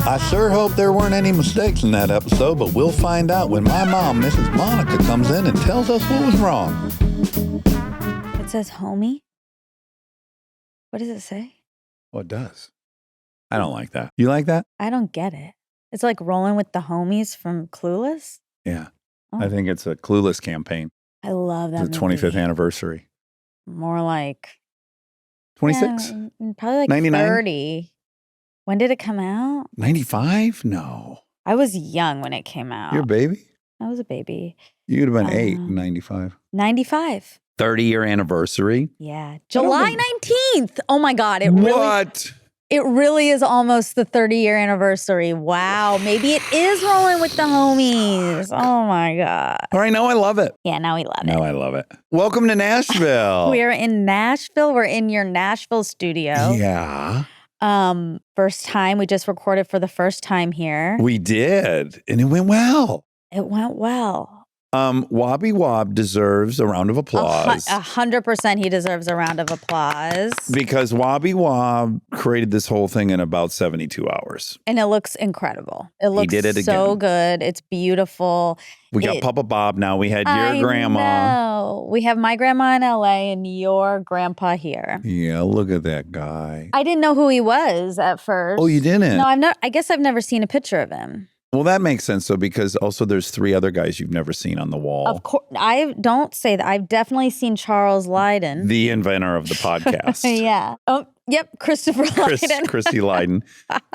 I sure hope there weren't any mistakes in that episode, but we'll find out when my mom, Mrs. Monica, comes in and tells us what was wrong. It says homie. What does it say? Well, it does. I don't like that. You like that? I don't get it. It's like rolling with the homies from Clueless. Yeah. Oh. I think it's a Clueless campaign. I love that The movie. 25th anniversary. More like 26? probably like 99? 30. When did it come out? 95? No. I was young when it came out. You're a baby? I was a baby. You'd have been 8 in 95. 95. 30-year anniversary? Yeah. July 19th. Oh my God. It really is almost the 30-year anniversary. Wow. Maybe it is rolling with the homies. Oh my God. All right, now I love it. Yeah, now we love it. Now I love it. Welcome to Nashville. We're in Nashville. We're in your Nashville studio. Yeah. First time. We just recorded for the first time here. We did. And it went well. It went well. Wobby Wob deserves a round of applause. 100% he deserves a round of applause. Because Wobby Wob created this whole thing in about 72 hours. And it looks incredible. It looks did it so again. good. It's beautiful. We got Papa Bob now. We had your grandma. No, we have my grandma in LA and your grandpa here. Yeah, look at that guy. I didn't know who he was at first. Oh, you didn't? No, I guess I've never seen a picture of him. Well, that makes sense, though, because also there's 3 other guys you've never seen on the wall. Of course, I don't say that. I've definitely seen Charles Lydon. The inventor of the podcast. Yeah. Oh, yep. Christopher Lydon. Christy Lydon.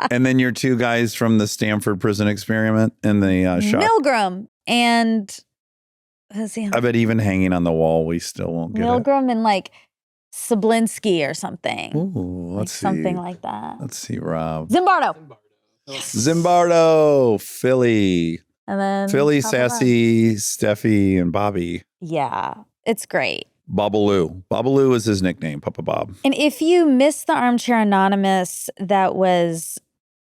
And then your 2 guys from the Stanford prison experiment in the shop. Milgram and... Who's he? I bet even hanging on the wall, we still won't get Milgram and like Sablinski or something. Ooh, let's see. Something like that. Let's see, Rob. Zimbardo. Zimbardo, Philly. And then Philly, Papa Sassy, Steffi, and Bobby. Yeah, it's great. Babaloo. Babaloo is his nickname, Papa Bob. And if you missed the Armchair Anonymous, that was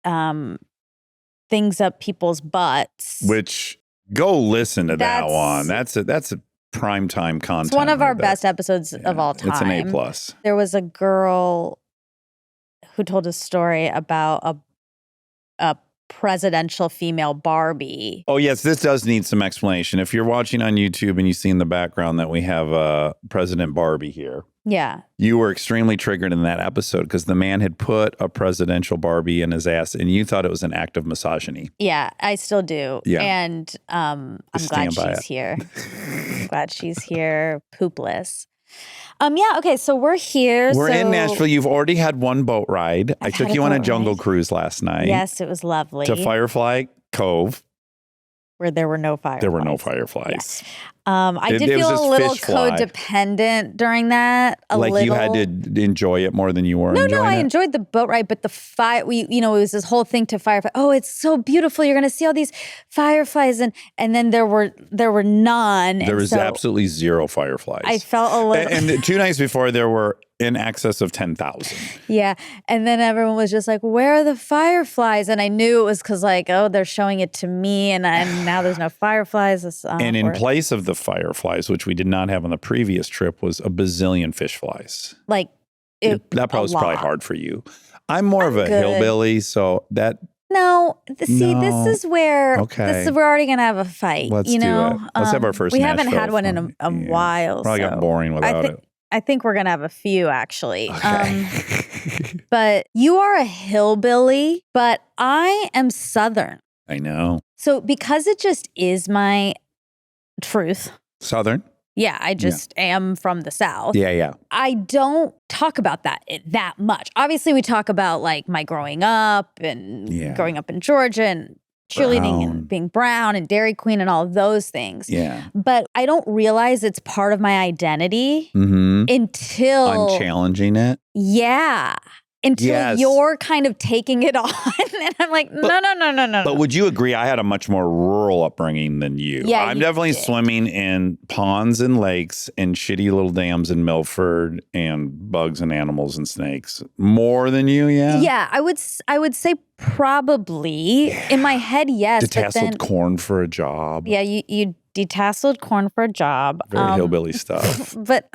things up people's butts. Which, go listen to that That's- one. That's a primetime content. It's one of our right there. best episodes of all time. It's an A+. There was a girl who told a story about a presidential female Barbie. Oh, yes, this does need some explanation. If you're watching on YouTube and you see in the background that we have President Barbie here, Yeah. you were extremely triggered in that episode because the man had put a presidential Barbie in his ass and you thought it was an act of misogyny. Yeah, I still do. Yeah. And I'm glad Stand by she's it. here. I'm glad she's here, poopless. Yeah, okay, so we're here. We're in Nashville. You've already had one boat ride. I I've took had a you on a boat jungle ride. cruise last night. Yes, it was lovely. To Firefly Cove. Where there were no fireflies. There were no fireflies. I did It was feel a this little fish fly. codependent during that. You had to enjoy it more than you were enjoying No, I it? enjoyed the boat ride, but the fire, it was this whole thing to firefly. Oh, it's so beautiful. You're going to see all these fireflies. And then there were none. There was absolutely 0 fireflies. I felt a little. And the 2 nights before, there were in excess of 10,000. Yeah. And then everyone was just like, where are the fireflies? And I knew it was because they're showing it to me and now there's no fireflies. And in place of the fireflies, which we did not have on the previous trip, was a bazillion fish flies. That was probably hard for you. I'm more of a hillbilly, so that... No, this is where we're already gonna have a fight. Let's do it. Let's have our first. We haven't Nashville had one in a while. Probably got boring without it. I think we're gonna have a few actually. Okay. But you are a hillbilly, but I am Southern. I know. So because it just is my truth. Southern. Yeah, I just am from the South. Yeah. I don't talk about that much. Obviously, we talk about like my growing up and growing up in Georgia and cheerleading and being brown and Dairy Queen and all of those things. Yeah. But I don't realize it's part of my identity until I'm challenging it. Yeah. Until you're kind of taking it on. And I'm like, no. But would you agree I had a much more rural upbringing than you? Yeah, I'm you definitely did. swimming in ponds and lakes and shitty little dams in Milford and bugs and animals and snakes. More than you, yeah? Yeah, I would say probably. In my head, yes. Detasseled corn for a job. Yeah, you detasseled corn for a job. Very hillbilly stuff. But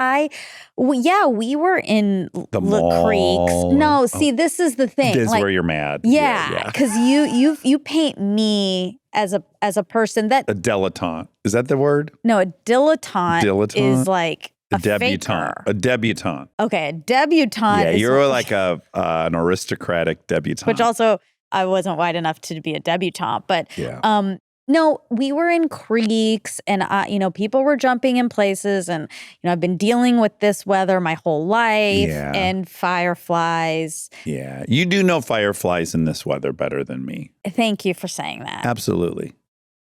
we were in the Creeks. mall. No, see, this is the thing. This is where you're mad. Yeah, because you paint me as a person that a dilettante. Is that the word? No, a dilettante is like a debutante. Faker. A debutante. Okay, a debutante. Yeah, you're like an aristocratic debutante. Which also, I wasn't white enough to be a debutante, but no, we were in creeks and, people were jumping in places and, I've been dealing with this weather my whole life and fireflies. Yeah. You do know fireflies in this weather better than me. Thank you for saying that. Absolutely.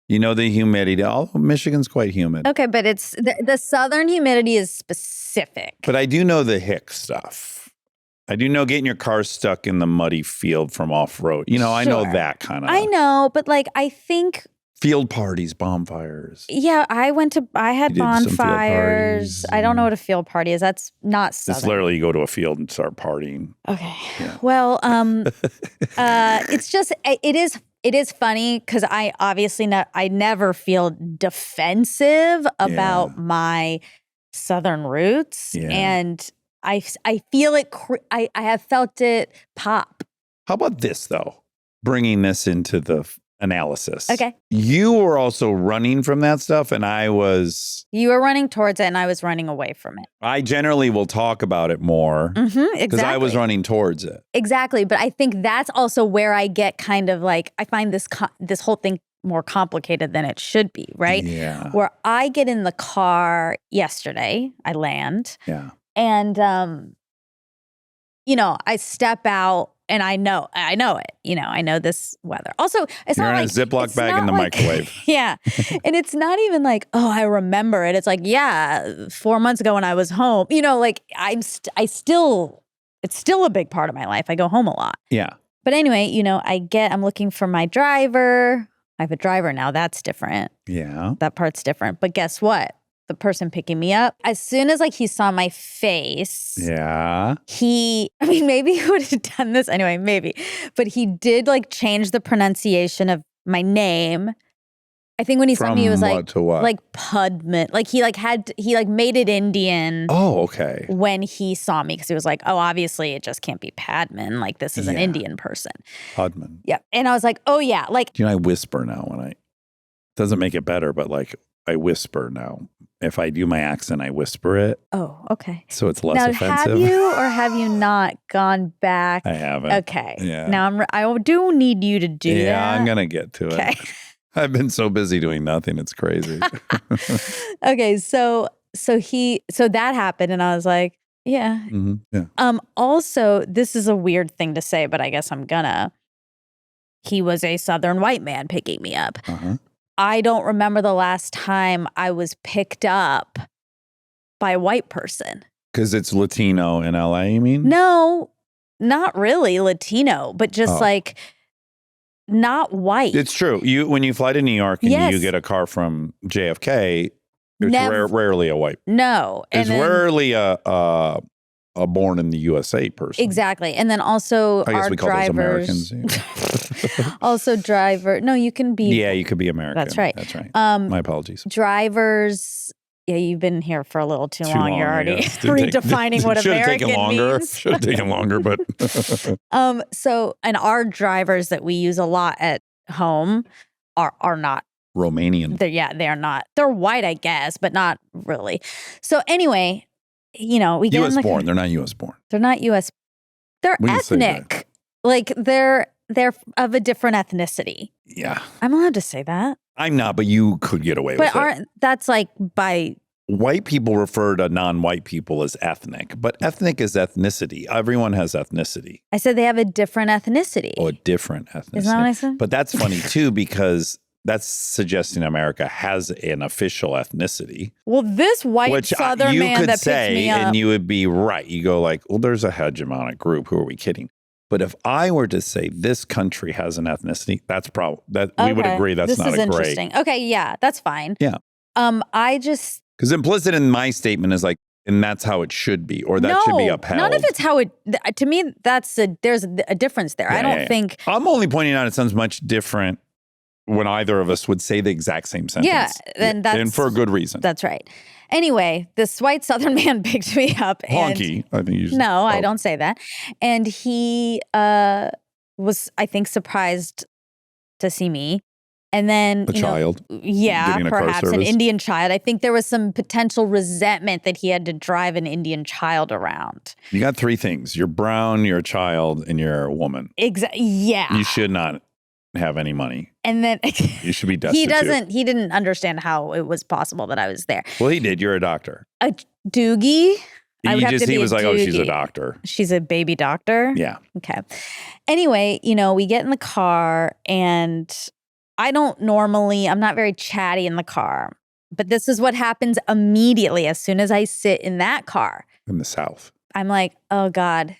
You know the humidity. Michigan's quite humid. Okay, but it's the southern humidity is specific. But I do know the hick stuff. I do know getting your car stuck in the muddy field from off-road. I know that kind of. I know, but I think... Field parties, bonfires. Yeah, I had bonfires. I don't know what a field party is. That's not southern. It's literally you go to a field and start partying. Okay. Yeah. Well, it's just, it is funny because I obviously I never feel defensive about my southern roots. Yeah. And I feel it, I have felt it pop. How about this though? Bringing this into the analysis. Okay. You were also running from that stuff and You were running towards it and I was running away from it. I generally will talk about it more. Exactly. Because I was running towards it. Exactly. But I think that's also where I get kind of I find this whole thing more complicated than it should be, right? Yeah. Where I get in the car yesterday, I land. Yeah. And, I step out. And I know it. I know this weather. Also, it's You're not in like a Ziploc bag in the microwave. Yeah. And it's not even like, oh, I remember it. It's like, 4 months ago when I was home, it's still a big part of my life. I go home a lot. Yeah. But anyway, I'm looking for my driver. I have a driver now. That's different. Yeah. That part's different. But guess what? The person picking me up, as soon as he saw my face, maybe he would have done this anyway, maybe, but he did change the pronunciation of my name. I think when he saw me, it was Pudman. He made it Indian. Oh, okay. When he saw me, because he was like, oh, obviously it just can't be Padman. This is an Indian person. Pudman. Yeah. And I was like, oh yeah. I whisper now doesn't make it better, but I whisper now. If I do my accent, I whisper it. Oh, okay. So it's less offensive. Have you or have you not gone back? I haven't. Okay. Yeah. Now I do need you to do that. Yeah, I'm going to get to it. I've been so busy doing nothing. It's crazy. Okay. So that happened and I was like, yeah. Mm-hmm. Yeah. Also, this is a weird thing to say, but I guess I'm gonna. He was a Southern white man picking me up. Uh-huh. I don't remember the last time I was picked up by a white person. Because it's Latino in LA, you mean? No, not really Latino, but just not white. It's true. When you fly to New York and you get a car from JFK, it's rarely a white. No. It's rarely a born in the USA person. Exactly. And then also I guess our we call drivers. those Americans. Also driver. No, you can be. Yeah, you could be American. That's right. That's right. My apologies. Drivers. Yeah, you've been here for a little too long. You're already redefining what American means. Should have taken longer, but. And our drivers that we use a lot at home are not Romanian. They're not. They're white, I guess, but not really. So anyway, we get U.S. born. They're not U.S. born. They're not U.S. They're ethnic. They're of a different ethnicity. Yeah. I'm allowed to say that. I'm not, but you could get away with it. That's by... White people refer to non-white people as ethnic, but ethnic is ethnicity. Everyone has ethnicity. I said they have a different ethnicity. Oh, a different ethnicity. Isn't that what I said? But that's funny too, because that's suggesting America has an official ethnicity. Well, this white Southern man that picks me up. And you would be right. You go well, there's a hegemonic group. Who are we kidding? But if I were to say this country has an ethnicity, that's we would agree that's not a great. This is interesting. Okay, yeah, that's fine. Yeah. Because implicit in my statement is and that's how it should be, or that should be upheld. Not if it's how it. To me, there's a difference there. I don't think. I'm only pointing out it sounds much different when either of us would say the exact same sentence. Yeah, and for a good reason. That's right. Anyway, this white Southern man picked me up. Honky, I think you No, I don't say that. And he was, I think, surprised to see me. And then, a child. Perhaps an Indian child. I think there was some potential resentment that he had to drive an Indian child around. You got three things. You're brown, you're a child, and you're a woman. Exactly. Yeah. You should not have any money. And then you should be destitute. He didn't understand how it was possible that I was there. Well, he did. You're a doctor. A doogie. He was like, oh, she's a doctor. She's a baby doctor? Yeah. Okay. Anyway, we get in the car and I'm not very chatty in the car. But this is what happens immediately as soon as I sit in that car. In the South. I'm like, oh God,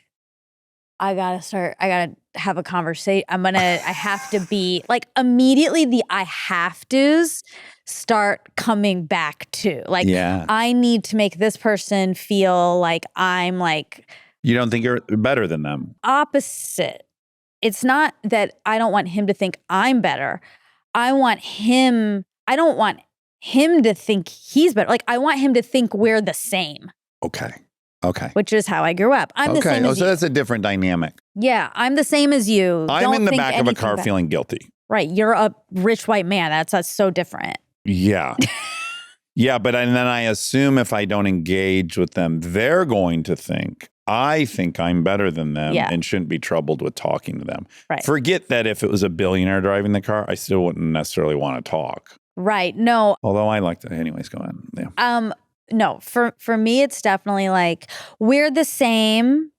I gotta have a conversation. I have to be like, immediately the I have to's start coming back too. Like, I need to make this person feel like I'm like. You don't think you're better than them? Opposite. It's not that I don't want him to think I'm better. I don't want him to think he's better. Like, I want him to think we're the same. Okay. Which is how I grew up. I'm the same as you. So that's a different dynamic. Yeah, I'm the same as you. I'm in the back of a car feeling guilty. Right. You're a rich white man. That's so different. Yeah. Yeah, but then I assume if I don't engage with them, they're going to think I'm better than them and shouldn't be troubled with talking to them. Right. Forget that if it was a billionaire driving the car, I still wouldn't necessarily want to talk. Right. No. Although I like to. Anyways, go on. Yeah. No, for me, it's definitely like, we're the same.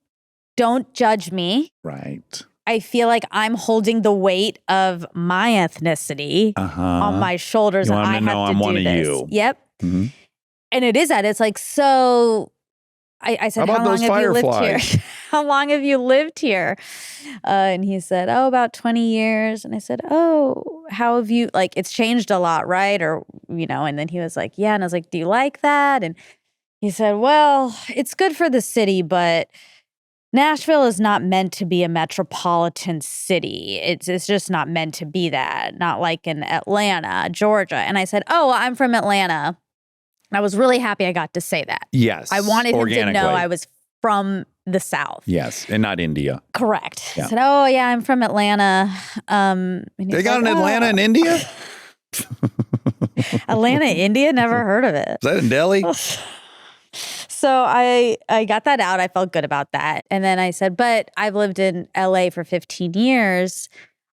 Don't judge me. Right. I feel like I'm holding the weight of my ethnicity on my shoulders. You want to know I'm one of you. Yep. Mm-hmm. And it is that. It's like, so I said, how long have you lived here? How long have you lived here? And he said, about 20 years. And I said, how have you, like, it's changed a lot, right? Or, and then he was like, yeah. And I was like, do you like that? And he said, well, it's good for the city, but Nashville is not meant to be a metropolitan city. It's just not meant to be that. Not like in Atlanta, Georgia. And I said, I'm from Atlanta. I was really happy I got to say that. Yes. I wanted him to know I was from the South. Yes, and not India. Correct. Yeah. I said, I'm from Atlanta. They got an Atlanta in India? Atlanta, India? Never heard of it. Is that in Delhi? So I got that out. I felt good about that. And then I said, but I've lived in LA for 15 years.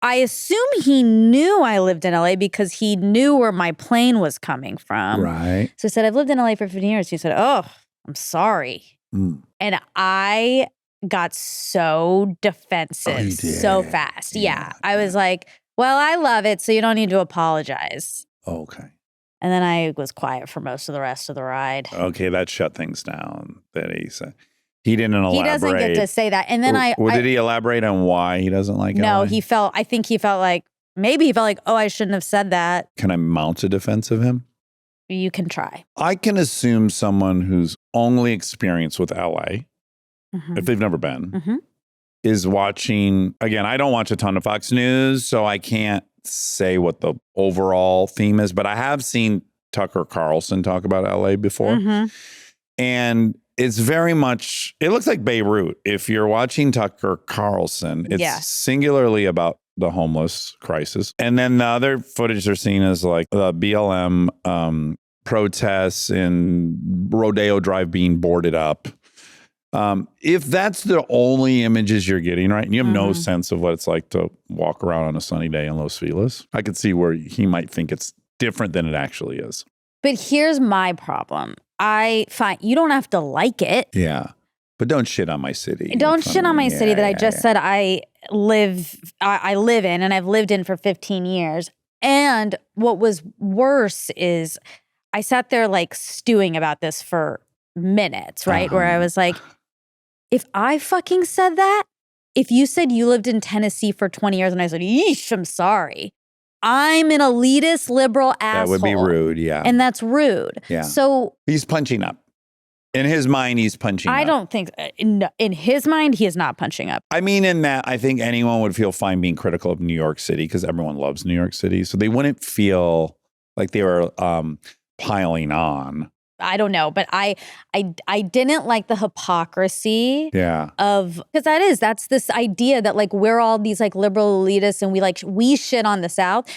I assume he knew I lived in LA because he knew where my plane was coming from. Right. So I said, I've lived in LA for 15 years. He said, I'm sorry. Mm. And I got so defensive so fast. Yeah. I was like, well, I love it, so you don't need to apologize. Okay. And then I was quiet for most of the rest of the ride. Okay, that shut things down. That he didn't elaborate. He doesn't get to say that. And then did he elaborate on why he doesn't like it? No, I think he felt like, I shouldn't have said that. Can I mount a defense of him? You can try. I can assume someone who's only experienced with LA, if they've never been, is watching, again, I don't watch a ton of Fox News, so I can't say what the overall theme is, but I have seen Tucker Carlson talk about LA before. And it's very much, it looks like Beirut. If you're watching Tucker Carlson, it's singularly about the homeless crisis. And then the other footage they're seeing is like the BLM protests and Rodeo Drive being boarded up. If that's the only images you're getting, right, and you have no sense of what it's like to walk around on a sunny day in Los Feliz, I could see where he might think it's different than it actually is. But here's my problem. I find you don't have to like it. Yeah. But don't shit on my city. Don't shit on my city that I just said I live in and I've lived in for 15 years. And what was worse is I sat there like stewing about this for minutes, right? Where I was like, if I fucking said that, if you said you lived in Tennessee for 20 years and I said, yeesh, I'm sorry. I'm an elitist liberal asshole. That would be rude, yeah. And that's rude. Yeah. So he's punching up. In his mind, he's punching up. I don't think, in his mind, he is not punching up. I mean, in that, I think anyone would feel fine being critical of New York City because everyone loves New York City. So they wouldn't feel like they were piling on. I don't know, but I didn't like the hypocrisy of, because that's this idea that like we're all these like liberal elitists and we shit on the South.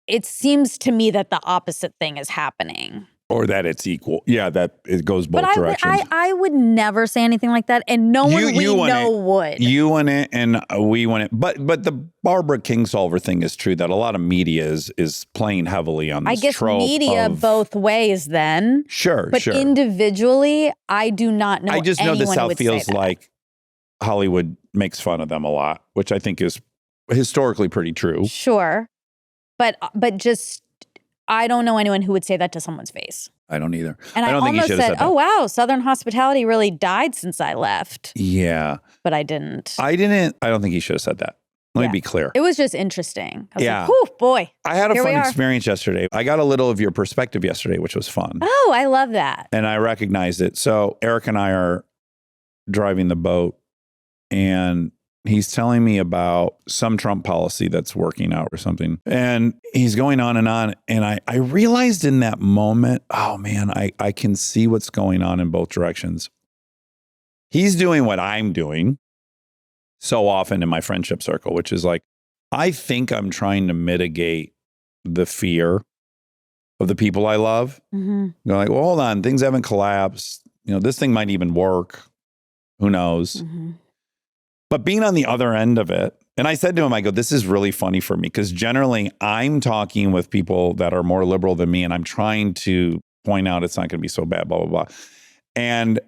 It seems to me that the opposite thing is happening. Or that it's equal. Yeah, that it goes both directions. I would never say anything like that, and no one we know would. You want it, and we want it. But the Barbara Kingsolver thing is true that a lot of media is playing heavily on this trope. I guess media both ways then. Sure, but individually, I do not know. I just know the South feels like Hollywood makes fun of them a lot, which I think is historically pretty true. Sure, but just. I don't know anyone who would say that to someone's face. I don't either. And I don't think almost he said, oh, wow, Southern hospitality really died since I left. Yeah. But I didn't. I don't think he should have said that. Let me be clear. It was just interesting. I was like, whew, boy. I had a fun experience yesterday. I got a little of your perspective yesterday, which was fun. Oh, I love that. And I recognized it. So Eric and I are driving the boat, and he's telling me about some Trump policy that's working out or something. And he's going on. And I realized in that moment, oh man, I can see what's going on in both directions. He's doing what I'm doing so often in my friendship circle, which is like, I think I'm trying to mitigate the fear of the people I love. Mm-hmm. They're like, well, hold on, things haven't collapsed. This thing might even work. Who knows? Mm-hmm. But being on the other end of it, and I said to him, I go, this is really funny for me because generally I'm talking with people that are more liberal than me and I'm trying to point out it's not going to be so bad, blah, blah, blah. And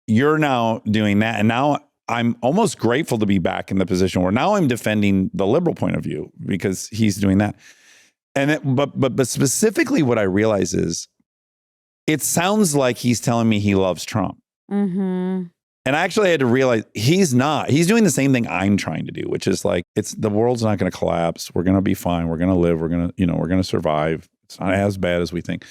you're now doing that. And now I'm almost grateful to be back in the position where now I'm defending the liberal point of view because he's doing that. And but specifically what I realize is it sounds like he's telling me he loves Trump. Mm-hmm. And I actually had to realize he's not. He's doing the same thing I'm trying to do, which is like, the world's not going to collapse. We're going to be fine. We're going to live. We're going to survive. It's not as bad as we think.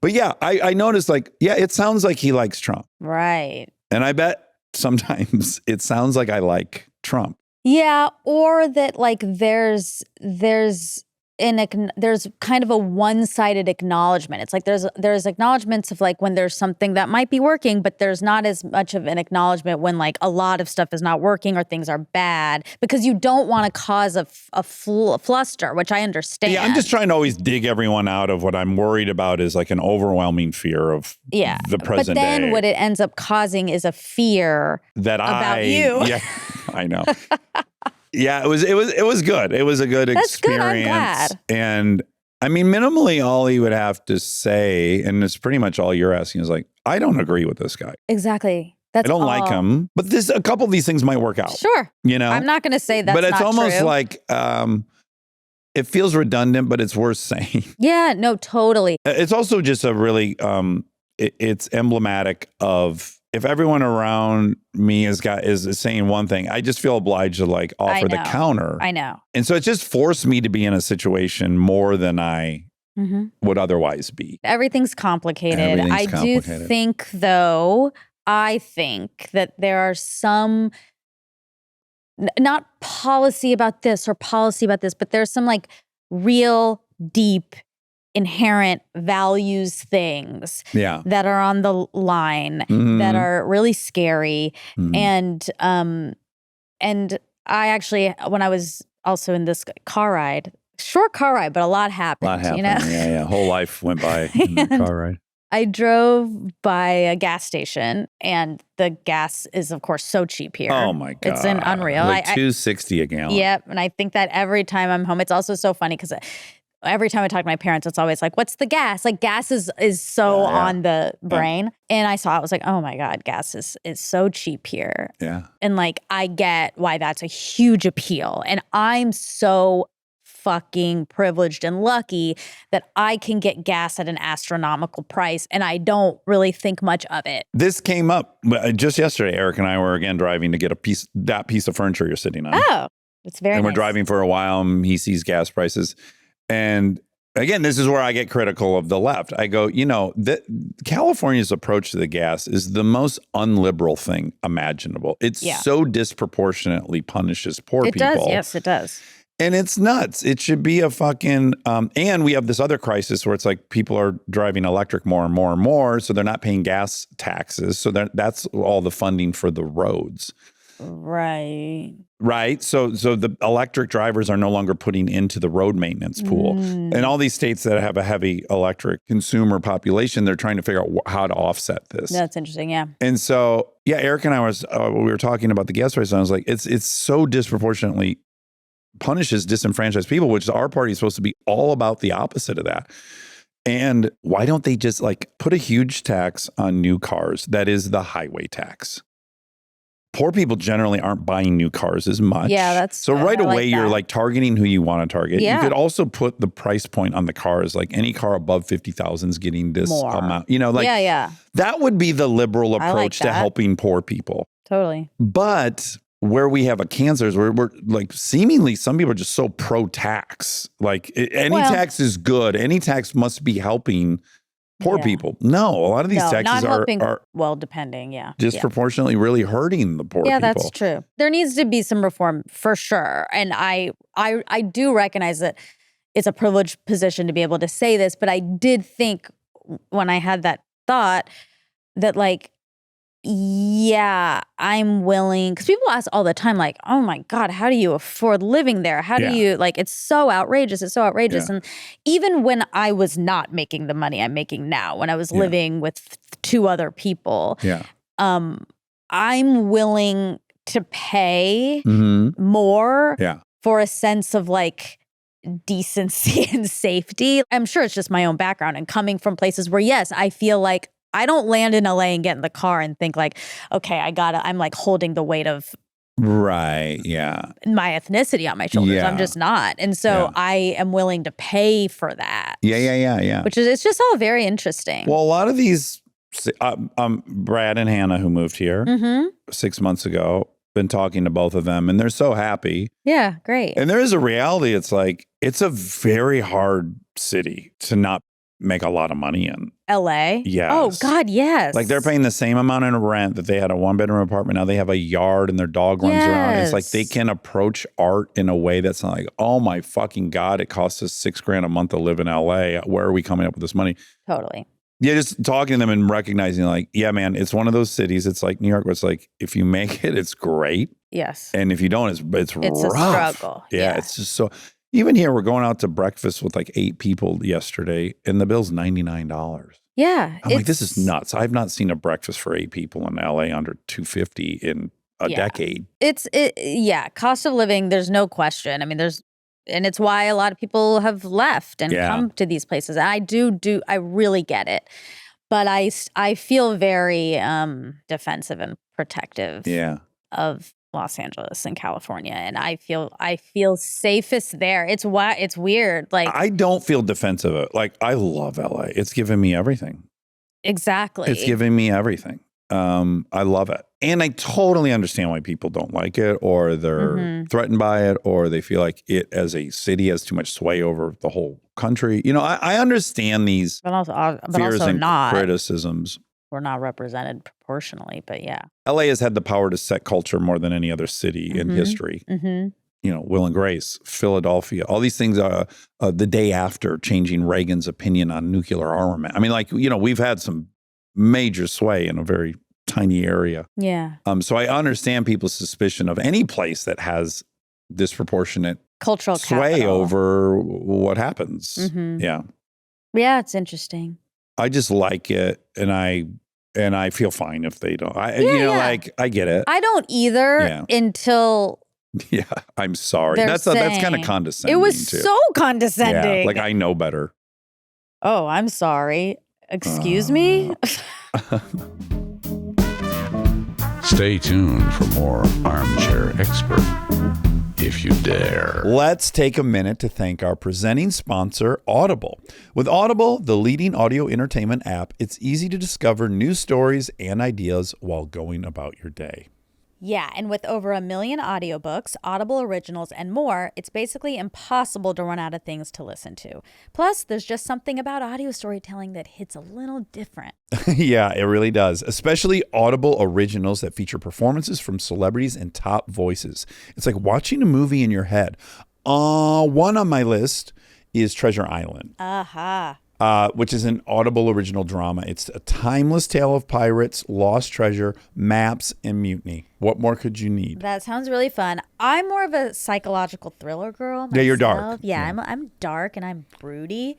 But yeah, I noticed like, yeah, it sounds like he likes Trump. Right. And I bet sometimes it sounds like I like Trump. Yeah. Or that like there's kind of a one-sided acknowledgement. It's like there's acknowledgements of like when there's something that might be working, but there's not as much of an acknowledgement when like a lot of stuff is not working or things are bad because you don't want to cause a fluster, which I understand. Yeah, I'm just trying to always dig everyone out of what I'm worried about is like an overwhelming fear of the present day. But then day. What it ends up causing is a fear about you. Yeah, I know. Yeah, it was good. It was a good experience. Good, I'm glad. And I mean, minimally all he would have to say, and it's pretty much all you're asking is like, I don't agree with this guy. Exactly. I don't like him. But a couple of these things might work out. Sure. I'm not going to say that's not true. But it's almost like it feels redundant, but it's worth saying. Yeah, no, totally. It's also just a really, it's emblematic of if everyone around me is saying one thing, I just feel obliged to like offer the counter. I know. And so it just forced me to be in a situation more than I would otherwise be. Everything's complicated. I do think though, that there are some, not policy about this or policy about this, but there's some like real deep inherent values things that are on the line that are really scary. And I actually, when I was also in this short car ride, but a lot happened. You know? Yeah. Whole life went by in the car ride. I drove by a gas station and the gas is of course so cheap here. Oh my God. It's unreal. Like $2.60 a gallon. Yep. And I think that every time I'm home, it's also so funny because every time I talk to my parents, it's always like, what's the gas? Like gas is so on the brain. And I saw it, I was like, oh my God, gas is so cheap here. Yeah. And like, I get why that's a huge appeal. And I'm so fucking privileged and lucky that I can get gas at an astronomical price and I don't really think much of it. This came up just yesterday. Eric and I were again driving to get that piece of furniture you're sitting on. Oh, it's very nice. And we're driving for a while and he sees gas prices. And again, this is where I get critical of the left. I go, California's approach to the gas is the most unliberal thing imaginable. It's so disproportionately punishes poor people. It does. Yes, it does. And it's nuts. It should be a fucking, and we have this other crisis where it's like people are driving electric more and more and more, so they're not paying gas taxes. So that's all the funding for the roads. Right. So the electric drivers are no longer putting into the road maintenance pool. And all these states that have a heavy electric consumer population, they're trying to figure out how to offset this. That's interesting, yeah. And so, Eric and I we were talking about the gas price, and I was like, it's so disproportionately punishes disenfranchised people, which our party is supposed to be all about the opposite of that. And why don't they just put a huge tax on new cars that is the highway tax? Poor people generally aren't buying new cars as much. Yeah, that's so right away you're targeting who you want to target. Yeah. You could also put the price point on the cars, any car above 50,000 is getting this amount. That would be the liberal approach to helping poor people. Totally. But where we have a cancer is we're seemingly some people are just so pro-tax. Tax is good. Any tax must be helping poor people. No, a lot of these taxes are depending, disproportionately really hurting the poor people. Yeah, that's true. There needs to be some reform for sure. And I do recognize that it's a privileged position to be able to say this, but I did think when I had that thought that I'm willing, because people ask all the time, oh my God, how do you afford living there? How do you, it's so outrageous. It's so outrageous. And even when I was not making the money I'm making now, when I was living with two other people, I'm willing to pay more for a sense of decency and safety. I'm sure it's just my own background and coming from places where, yes, I feel like I don't land in LA and get in the car and think okay, I'm holding the weight of my ethnicity on my shoulders. I'm just not. And so I am willing to pay for that. Yeah. It's just all very interesting. Well, a lot of these, Brad and Hannah who moved here 6 months ago, been talking to both of them and they're so happy. Yeah, great. And there is a reality. It's it's a very hard city to not make a lot of money in. LA? Yes. Oh, God, yes. They're paying the same amount in rent that they had a one-bedroom apartment. Now they have a yard and their dog runs around. It's they can approach art in a way that's not oh my fucking God, it costs us $6,000 a month to live in LA. Where are we coming up with this money? Totally. Yeah, just talking to them and recognizing man, it's one of those cities. It's like New York where it's if you make it, it's great. Yes. And if you don't, it's rough. It's a struggle. Yeah, it's just so... Even here, we're going out to breakfast with 8 people yesterday, and the bill's $99. Yeah. I'm this is nuts. I've not seen a breakfast for 8 people in LA under $250 in a decade. Cost of living, there's no question. I mean, and it's why a lot of people have left and come to these places. And I really get it. But I feel very defensive and protective of Los Angeles and California, and I feel safest there. It's weird. I don't feel defensive of it. I love LA. It's given me everything. Exactly. It's giving me everything. I love it, and I totally understand why people don't like it, or they're threatened by it, or they feel like it as a city has too much sway over the whole country. I understand these fears and criticisms. We're not represented proportionally, but LA has had the power to set culture more than any other city in history. Will and Grace, Philadelphia, all these things are the day after changing Reagan's opinion on nuclear armament. I mean, we've had some major sway in a very tiny area. Yeah. So I understand people's suspicion of any place that has disproportionate cultural sway capital over what happens. Yeah. Yeah, it's interesting. I just like it, and I feel fine if they don't. I get it. I don't either until. Yeah, I'm sorry. That's kind of condescending. It was too. So condescending. Yeah, I know better. Oh, I'm sorry. Excuse me? Stay tuned for more Armchair Expert, if you dare. Let's take a minute to thank our presenting sponsor, Audible. With Audible, the leading audio entertainment app, it's easy to discover new stories and ideas while going about your day. Yeah, and with over 1 million audiobooks, Audible originals, and more, it's basically impossible to run out of things to listen to. Plus, there's just something about audio storytelling that hits a little different. Yeah, it really does. Especially Audible originals that feature performances from celebrities and top voices. It's like watching a movie in your head. One on my list is Treasure Island. Which is an Audible original drama. It's a timeless tale of pirates, lost treasure, maps, and mutiny. What more could you need? That sounds really fun. I'm more of a psychological thriller girl myself. Yeah, you're dark. Yeah, I'm dark and I'm broody.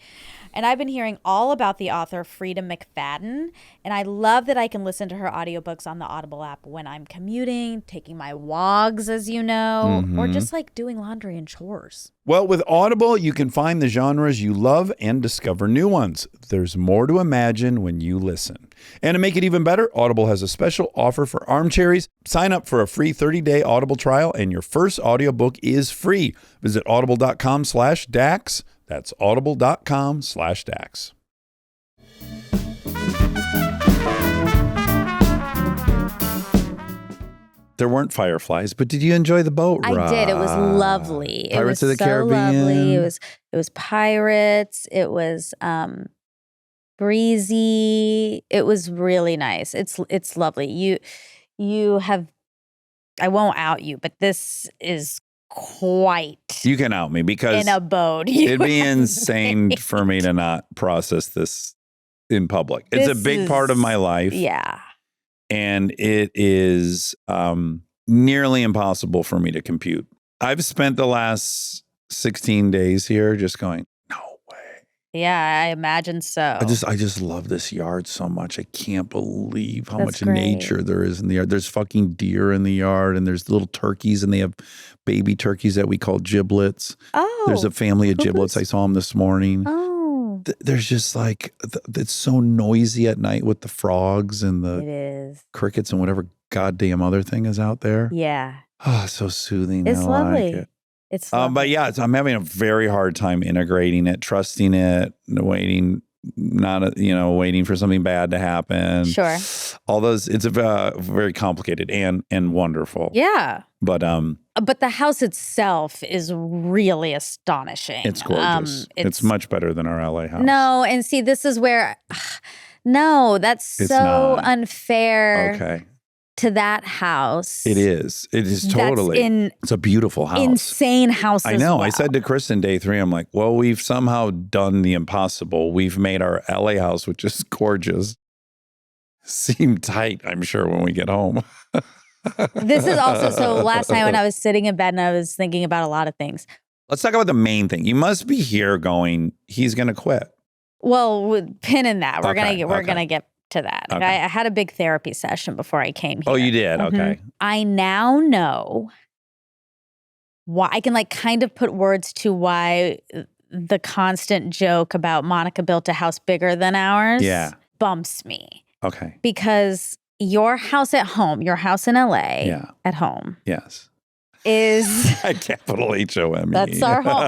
And I've been hearing all about the author Frida McFadden. And I love that I can listen to her audiobooks on the Audible app when I'm commuting, taking my walks, as you know, or just like doing laundry and chores. Well, with Audible, you can find the genres you love and discover new ones. There's more to imagine when you listen. And to make it even better, Audible has a special offer for armchairies. Sign up for a free 30-day Audible trial, and your first audiobook is free. Visit audible.com/Dax. That's audible.com/Dax. There weren't fireflies, but did you enjoy the boat ride? I did. It was lovely. Pirates it was of the so Caribbean. Lovely. It was pirates. It was breezy. It was really nice. It's lovely. You have, I won't out you, but this is quite You can out me because an abode. it'd be insane for me to not process this in public. It's a big part of my life. Yeah. And it is nearly impossible for me to compute. I've spent the last 16 days here just going, no way. Yeah, I imagine so. I just love this yard so much. I can't believe how That's much great. nature there is in the yard. There's fucking deer in the yard, and there's little turkeys, and they have baby turkeys that we call giblets. Oh. There's a family of giblets. I saw them this morning. Oh. There's just like, it's so noisy at night with the frogs and It the is. crickets and whatever goddamn other thing is out there. Yeah. Oh, so soothing. It's I lovely. like it. It's But lovely. yeah, I'm having a very hard time integrating it, trusting it, waiting for something bad to happen. Sure. All those, it's very complicated and wonderful. Yeah. But the house itself is really astonishing. it's gorgeous. It's much better than our LA house. No, and see, this is where, no, that's It's so not. unfair Okay. to that house. It is. It is totally. It's a beautiful house. Insane house. I know. I said to Kristen day 3, I'm like, well, we've somehow done the impossible. We've made our LA house, which is gorgeous, seem tight, I'm sure, when we get home. This is also, so last night when I was sitting in bed and I was thinking about a lot of things. Let's talk about the main thing. You must be here going, he's going to quit. Well, with pin in that, we're Okay, gonna get to that. Okay. I had a big therapy session before I came here. Oh, you did? Mhm. Okay. I now know why I can like kind of put words to why the constant joke about Monica built a house bigger than ours bumps me. Okay. Because your house at home, your house in LA at home Yes. is Capital HOME. That's our home.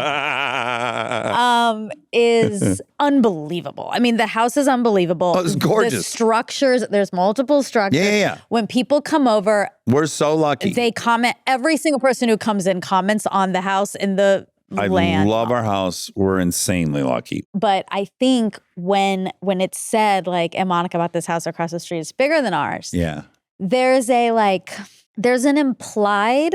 Is unbelievable. I mean, the house is unbelievable. Oh, it's gorgeous. The structures, there's multiple structures. Yeah. When people come over, We're so lucky. they comment. Every single person who comes in comments on the house in the I land. love our house. We're insanely lucky. But I think when it's said like, and Monica bought this house across the street, it's bigger than ours. Yeah. There's an implied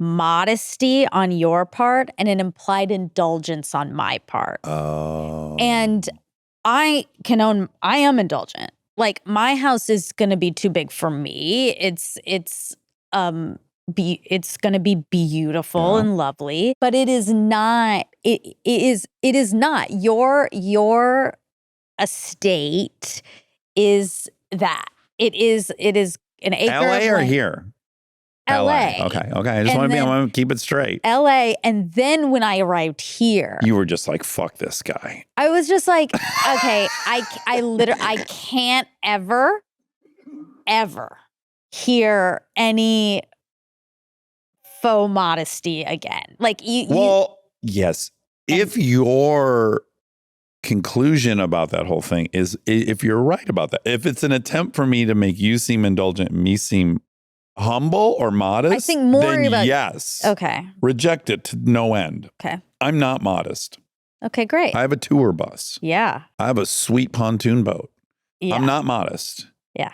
modesty on your part and an implied indulgence on my part. Oh. And I am indulgent. Like my house is going to be too big for me. It's going to be beautiful and lovely, but it is not. It is not. Your estate is that. It is an acre. LA of or land. here? LA. Okay. I just want to keep it straight. LA. And then when I arrived here, You were just like, fuck this guy. I was just like, okay, I can't ever hear any faux modesty again. Like Well, yes. If your conclusion about that whole thing is, if you're right about that, if it's an attempt for me to make you seem indulgent and me seem humble or modest, I think more then about yes. Okay. Reject it to no end. Okay. I'm not modest. Okay, great. I have a tour bus. Yeah. I have a sweet pontoon boat. Yeah. I'm not modest. Yeah.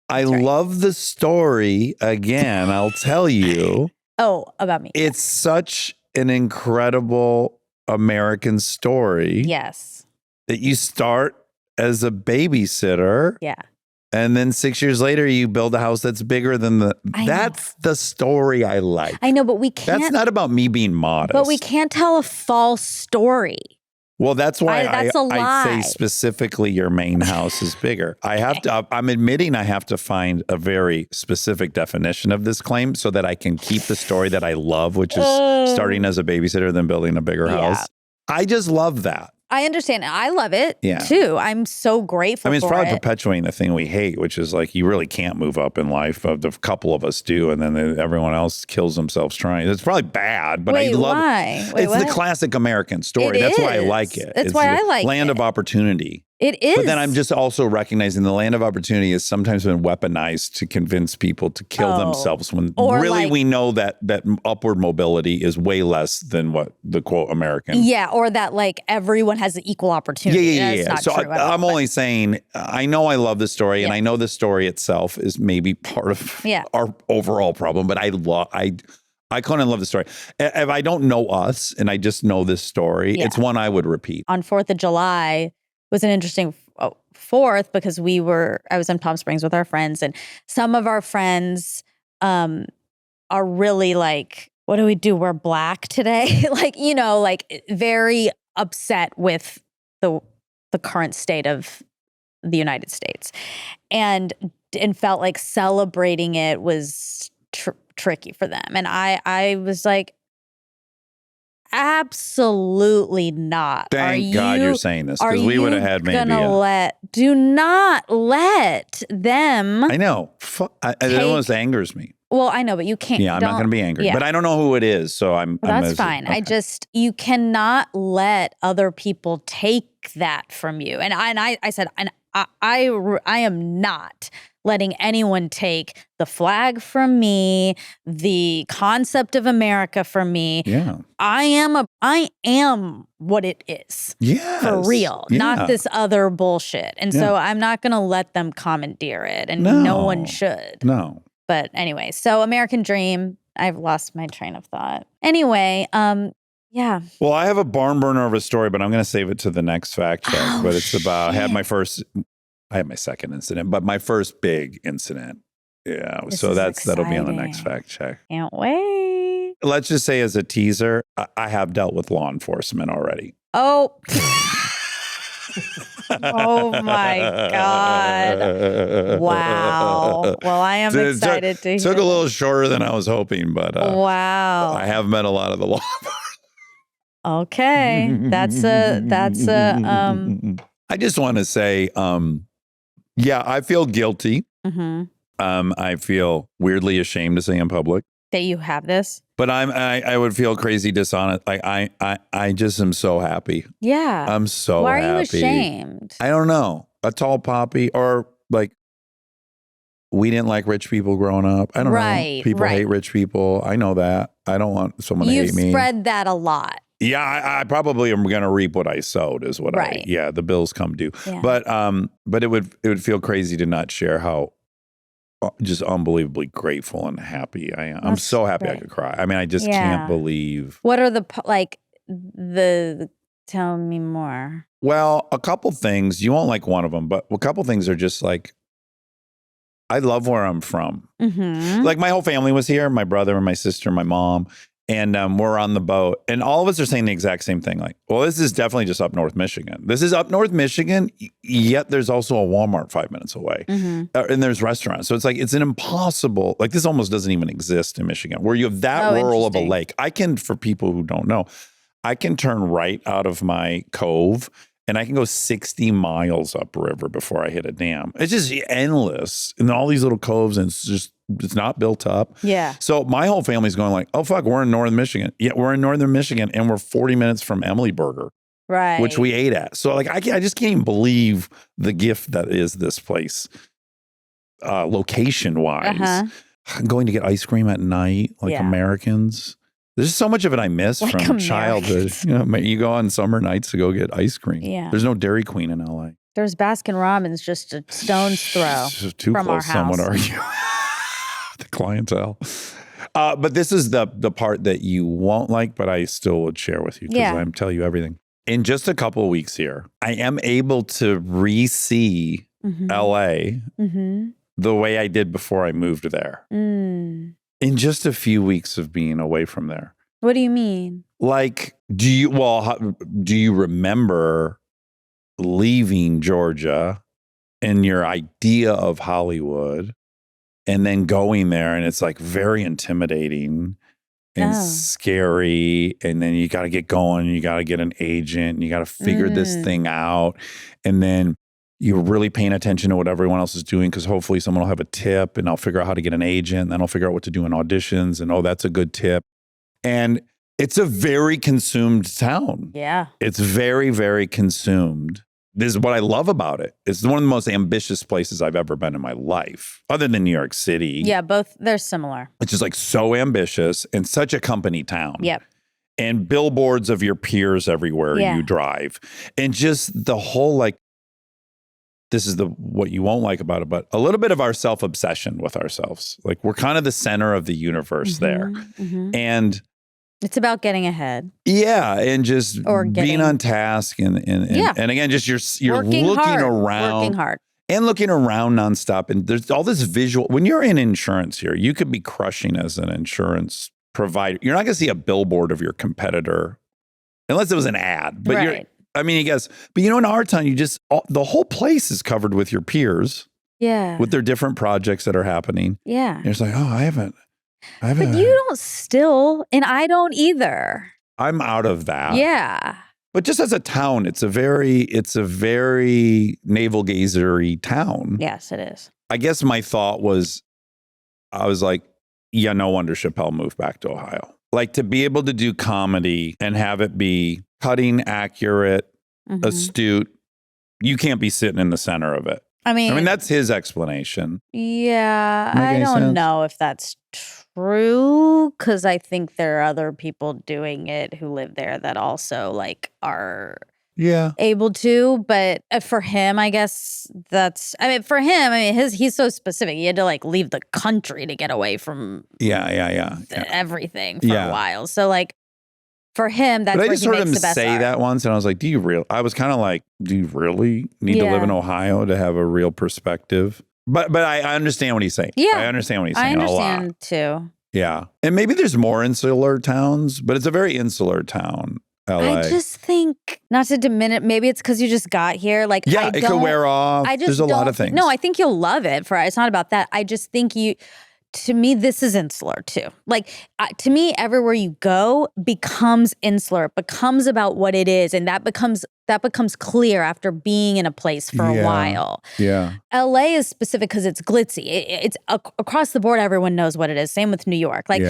I love the story. Again, I'll tell you. Oh, about me. It's such an incredible American story. Yes. That you start as a babysitter. Yeah. And then 6 years later, you build a house that's bigger than that's the story I like. I know, but we can't. That's not about me being modest. But we can't tell a false story. Well, that's why that's a lie. I say specifically your main house is bigger. I have to, I'm admitting I have to find a very specific definition of this claim so that I can keep the story that I love, which is starting as a babysitter, then building a bigger house. I just love that. I understand. I love it too. I'm so grateful. I mean, it's for probably it. perpetuating the thing we hate, which is like you really can't move up in life. The couple of us do, and then everyone else kills themselves trying. It's probably bad, but I love it. Wait, it's the classic American story. That's why I like it. That's why I like it. Land of opportunity. It is. But then I'm just also recognizing the land of opportunity has sometimes been weaponized to convince people to kill themselves when really we know that upward mobility is way less than what the quote American. Yeah, or that like everyone has the equal opportunity. Yeah. That's So not true at all, I'm only saying I know I love the story and I know the story itself is maybe part of our overall problem, but I couldn't love the story. If I don't know us and I just know this story, it's one I would repeat. On 4th of July was an interesting 4th because I was in Palm Springs with our friends, and some of our friends are really like, what do we do? We're black today. like very upset with the current state of the United States, and felt like celebrating it was tricky for them. And I was like, absolutely not. Thank God you're saying this, because we would have had maybe. Do not let them. I know. It almost angers me. Well, I know, but you can't. Yeah, I'm not going to be angry. Yeah. But I don't know who it is, so that's fine. Okay. You cannot let other people take that from you. And I said, and I am not letting anyone take the flag from me, the concept of America from me. Yeah. I am what it is. Yeah. For real. Yeah. Not this other bullshit. And so I'm not going to let them commandeer it. And no one should. No. But anyway, so American Dream, I've lost my train of thought. Anyway, yeah. Well, I have a barn burner of a story, but I'm going to save it to the next fact check. But it's about, I had my second incident, but my first big incident. Yeah. So that'll be on the next fact check. Can't wait. Let's just say as a teaser, I have dealt with law enforcement already. Oh. Oh my God. Wow. Well, I am excited to hear. Took a little shorter than I was hoping, but wow. I have met a lot of the law. Okay. That's a I just want to say, yeah, I feel guilty. Mm-hmm. I feel weirdly ashamed to say in public that you have this. But I would feel crazy dishonest. Like I just am so happy. Yeah. I'm so happy. Why are you ashamed? I don't know. A tall poppy, or like we didn't like rich people growing up. I don't know. People hate rich people. I know that. I don't want someone to hate me. You've spread that a lot. Yeah, I probably am going to reap what I sowed is what the bills come due. Yeah. But it would feel crazy to not share how just unbelievably grateful and happy I am. I'm so happy I could cry. I mean, I just can't believe. What are tell me more. Well, a couple things. You won't like one of them, but a couple things are just like, I love where I'm from. Mm-hmm. Like my whole family was here, my brother and my sister, my mom. And we're on the boat, and all of us are saying the exact same thing. Like, well, this is definitely just up North Michigan. This is up North Michigan, yet there's also a Walmart 5 minutes away. Mm-hmm. And there's restaurants. So it's like, it's an impossible, like this almost doesn't even exist in Michigan, where you have that rural of a lake. For people who don't know, I can turn right out of my cove, and I can go 60 miles upriver before I hit a dam. It's just endless. And all these little coves, and it's not built up. Yeah. So my whole family's going like, oh, fuck, we're in Northern Michigan. Yeah, we're in Northern Michigan, and we're 40 minutes from Emily Burger. Right. Which we ate at. So like, I just can't even believe the gift that is this place, location-wise. Uh-huh. going to get ice cream at night, like Americans. There's so much of it I miss from Americans. childhood. You know, you go on summer nights to go get ice cream. Yeah. There's no Dairy Queen in LA. There's Baskin Robbins just a stone's throw Too from close, our some would house. argue. The clientele. But this is the part that you won't like, but I still would share with you because I'm telling you everything. In just a couple of weeks here, I am able to re-see LA the way I did before I moved there. In just a few weeks of being away from there. What do you mean? Like, do you remember leaving Georgia and your idea of Hollywood and then going there and it's like very intimidating and scary, and then you got to get going, you got to get an agent, you got to figure this thing out, and then you're really paying attention to what everyone else is doing because hopefully someone will have a tip and I'll figure out how to get an agent, and then I'll figure out what to do in auditions, and that's a good tip. And it's a very consumed town. Yeah. It's very, very consumed. This is what I love about it. It's one of the most ambitious places I've ever been in my life, other than New York City. Yeah, both, they're similar. It's just like so ambitious and such a company town. Yep. And billboards of your peers everywhere you drive. And just the whole like, this is what you won't like about it, but a little bit of our self-obsession with ourselves. Like we're kind of the center of the universe there. And it's about getting ahead. Yeah, and just being on task and again, just you're looking around. Working hard. And looking around nonstop. And there's all this visual. When you're in insurance here, you could be crushing as an insurance provider. You're not going to see a billboard of your competitor unless it was an ad. But I guess. But in our town, the whole place is covered with your peers. Yeah. With their different projects that are happening. Yeah. And it's like, I haven't. But you don't still, and I don't either. I'm out of that. Yeah. But just as a town, it's a very navel-gazery town. Yes, it is. I guess my thought was, I was like, yeah, no wonder Chappelle moved back to Ohio. Like to be able to do comedy and have it be cutting, accurate, astute. You can't be sitting in the center of it. I mean, that's his explanation. Yeah, I don't know if that's true because I think there are other people doing it who live there that also like are able to. But for him, I guess he's so specific. He had to like leave the country to get away from everything for a while. So like for him, that's where he makes the best art. I just heard him say that once, and I was like, I was kind of like, do you really need to live in Ohio to have a real perspective? But I understand what he's saying. Yeah. I understand what he's saying a lot. I understand too. Yeah. And maybe there's more insular towns, but it's a very insular town, LA. I just think, not to diminish, maybe it's because you just got here. Like, it could wear off. There's a lot of things. No, I think you'll love it. It's not about that. I just think to me, this is insular too. Like, to me, everywhere you go becomes insular. It becomes about what it is. And that becomes clear after being in a place for a while. Yeah. LA is specific because it's glitzy. It's across the board, everyone knows what it is. Same with New York. Like,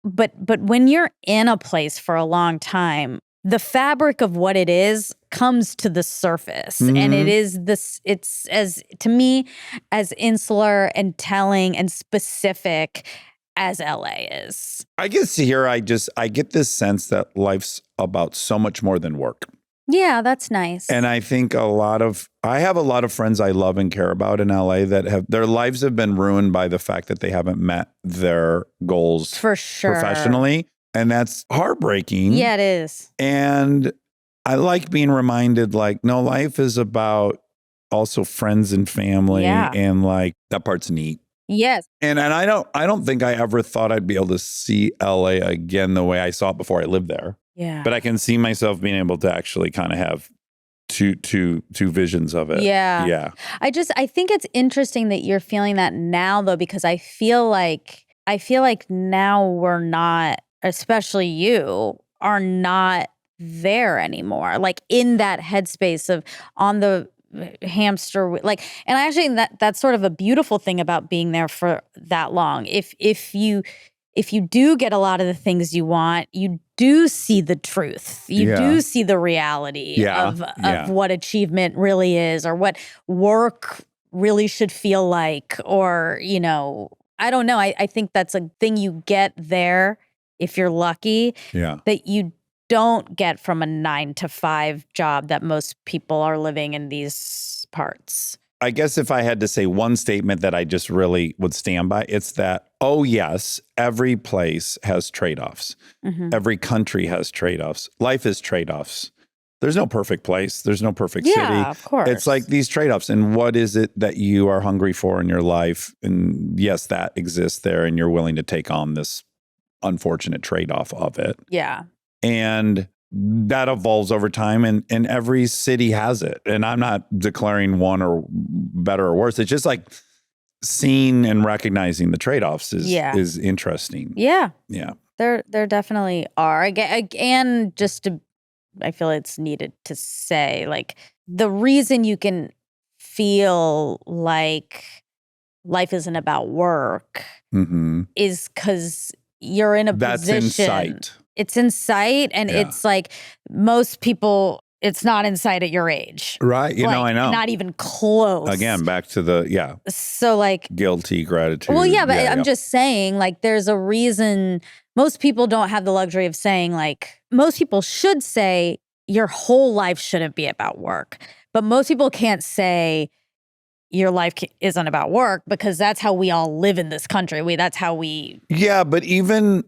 but when you're in a place for a long time, the fabric of what it is comes to the surface. And it is it's to me as insular and telling and specific as LA is. I guess here I get this sense that life's about so much more than work. Yeah, that's nice. And I think I have a lot of friends I love and care about in LA that their lives have been ruined by the fact that they haven't met their goals for sure professionally. And that's heartbreaking. Yeah, it is. And I like being reminded, like, no, life is about also friends and family. Yeah. And like that part's neat. Yes. And I don't think I ever thought I'd be able to see LA again the way I saw it before I lived there. Yeah. But I can see myself being able to actually kind of have two visions of it. Yeah. Yeah. I think it's interesting that you're feeling that now though, because I feel like now we're not, especially you, are not there anymore. Like in that headspace of on the hamster, like, and I actually that's sort of a beautiful thing about being there for that long. If you do get a lot of the things you want, you do see the truth. You do see the reality of what achievement really is, or what work really should feel like, or, I don't know. I think that's a thing you get there if you're lucky. Yeah. That you don't get from a 9-to-5 job that most people are living in these parts. I guess if I had to say one statement that I just really would stand by, it's that, oh, yes, every place has trade-offs. Every country has trade-offs. Life is trade-offs. There's no perfect place. There's no perfect city. Yeah, of course. It's like these trade-offs. And what is it that you are hungry for in your life? And yes, that exists there, and you're willing to take on this unfortunate trade-off of it. Yeah. And that evolves over time, and every city has it. And I'm not declaring one or better or worse. It's just like seeing and recognizing the trade-offs is interesting. Yeah. Yeah. There definitely are. And just to, I feel it's needed to say, like, the reason you can feel like life isn't about work is because you're in a position. That's in sight. It's in sight, and it's like most people, it's not in sight at your age. Right. I know. Not even close. Again, back to the, So like. guilty gratitude. Well, yeah, but I'm just saying, like, there's a reason most people don't have the luxury of saying, like, most people should say your whole life shouldn't be about work. But most people can't say your life isn't about work because that's how we all live in this country. That's how we. Yeah, but even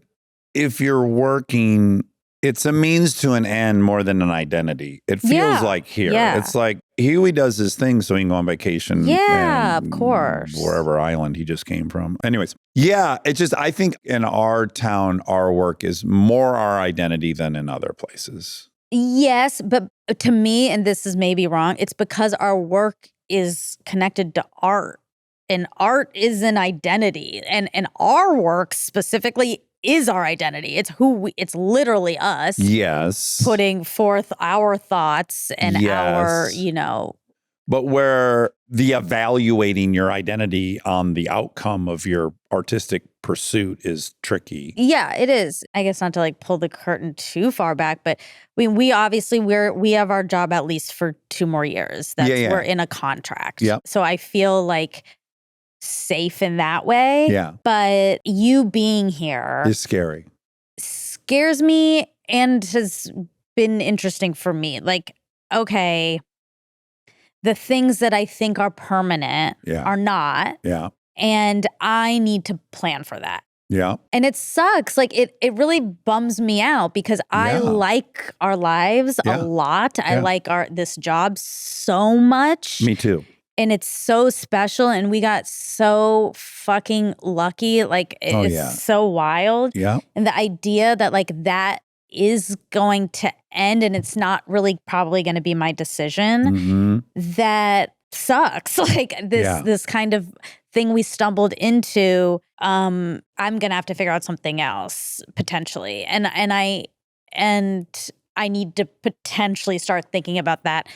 if you're working, it's a means to an end more than an identity. It feels like here. Yeah. It's like Huey does his thing so he can go on vacation. Yeah, of course. Wherever island he just came from. Anyways, yeah, it's just, I think in our town, our work is more our identity than in other places. Yes, but to me, and this is maybe wrong, it's because our work is connected to art. And art is an identity. And our work specifically is our identity. It's it's literally us. Yes. Putting forth our thoughts and our, But where the evaluating your identity on the outcome of your artistic pursuit is tricky. Yeah, it is. I guess not to like pull the curtain too far back, but we obviously we have our job at least for 2 more years. We're in a contract. Yep. So I feel like safe in that way. Yeah. But you being here is scary. Scares me and has been interesting for me. Like, okay, the things that I think are permanent are not. Yeah. And I need to plan for that. Yeah. And it sucks. Like it really bums me out because I like our lives a lot. I like this job so much. Me too. And it's so special, and we got so fucking lucky. Like, it's so wild. Yeah. And the idea that, like, that is going to end and it's not really probably going to be my decision, that sucks. Like, this kind of thing we stumbled into, I'm going to have to figure out something else, potentially. And I need to potentially start thinking about that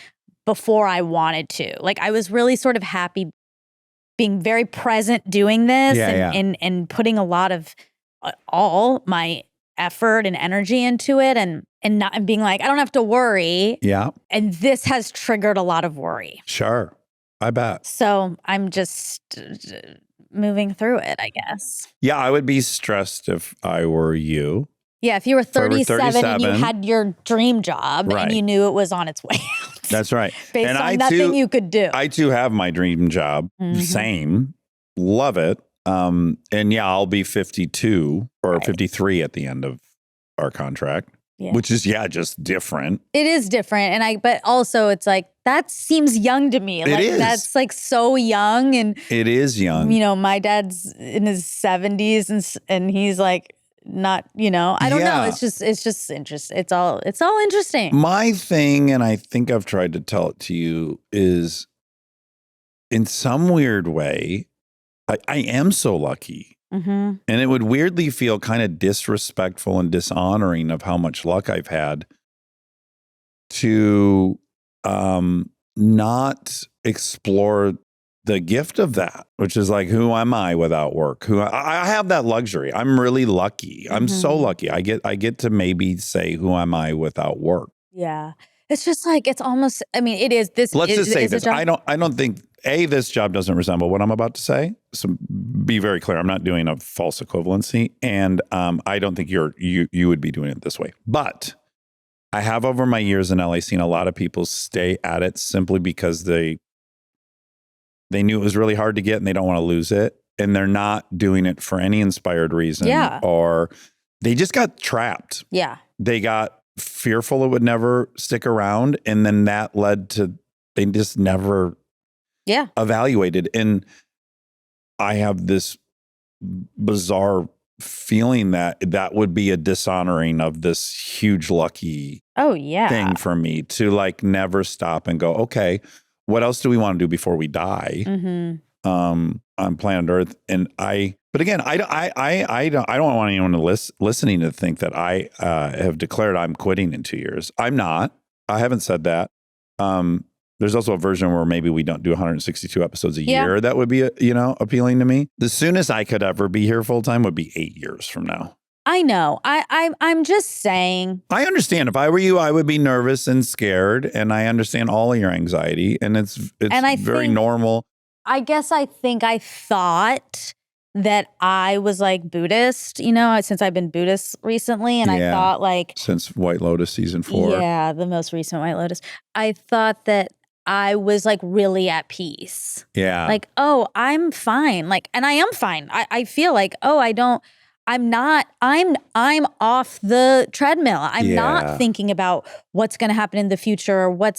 before I wanted to. Like, I was really sort of happy being very present doing this and putting a lot of all my effort and energy into it and being like, I don't have to worry. Yeah. And this has triggered a lot of worry. Sure. I bet. So I'm just moving through it, I guess. Yeah, I would be stressed if I were you. Yeah, if you were 37 and you had your dream job and you knew it was on its way out. That's right. Based on nothing you could do. I too have my dream job. Same. Love it. And yeah, I'll be 52 or 53 at the end of our contract. Yeah. Which is, just different. It is different. But also it's like, that seems young to me. Like, that's like so young. And it is young. My dad's in his 70s and he's like, not, I don't know. It's just interesting. It's all interesting. My thing, and I think I've tried to tell it to you, is in some weird way, I am so lucky. And it would weirdly feel kind of disrespectful and dishonoring of how much luck I've had to not explore the gift of that, which is like, who am I without work? I have that luxury. I'm really lucky. I'm so lucky. I get to maybe say, who am I without work? Yeah. It's just like, it's almost, it is this. Let's just say this. I don't think this job doesn't resemble what I'm about to say. So be very clear. I'm not doing a false equivalency. And I don't think you would be doing it this way. But I have over my years in LA seen a lot of people stay at it simply because they knew it was really hard to get and they don't want to lose it. And they're not doing it for any inspired reason. Yeah. Or they just got trapped. Yeah. They got fearful it would never stick around. And then that led to, they just never evaluated. And I have this bizarre feeling that would be a dishonoring of this huge lucky thing for me to like never stop and go, okay, what else do we want to do before we die? On planet Earth. But again, I don't want anyone listening to think that I have declared I'm quitting in 2 years. I'm not. I haven't said that. There's also a version where maybe we don't do 162 episodes a year. That would be, appealing to me. The soonest I could ever be here full time would be 8 years from now. I know. I'm just saying. I understand. If I were you, I would be nervous and scared, and I understand all of your anxiety, and it's very normal. I guess I thought that I was like Buddhist, since I've been Buddhist recently. And I thought like. Since White Lotus season 4. Yeah, the most recent White Lotus. I thought that I was like really at peace. Yeah. Like, oh, I'm fine. Like, and I am fine. I feel like, I'm off the treadmill. I'm not thinking about what's going to happen in the future or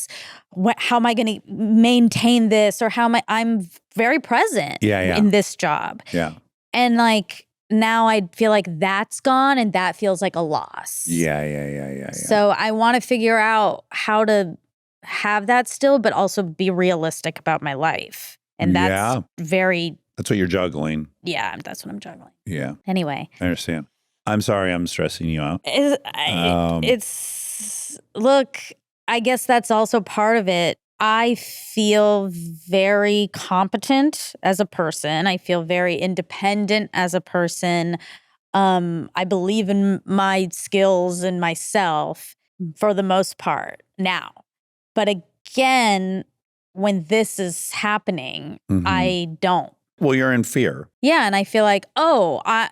how am I going to maintain this or I'm very present in this job. Yeah. And like now I feel like that's gone and that feels like a loss. Yeah. So I want to figure out how to have that still, but also be realistic about my life. And that's that's what you're juggling. Yeah, that's what I'm juggling. Yeah. Anyway. I understand. I'm sorry I'm stressing you out. Look, I guess that's also part of it. I feel very competent as a person. I feel very independent as a person. I believe in my skills and myself for the most part now. But again, when this is happening, I don't. Well, you're in fear. Yeah, and I feel like,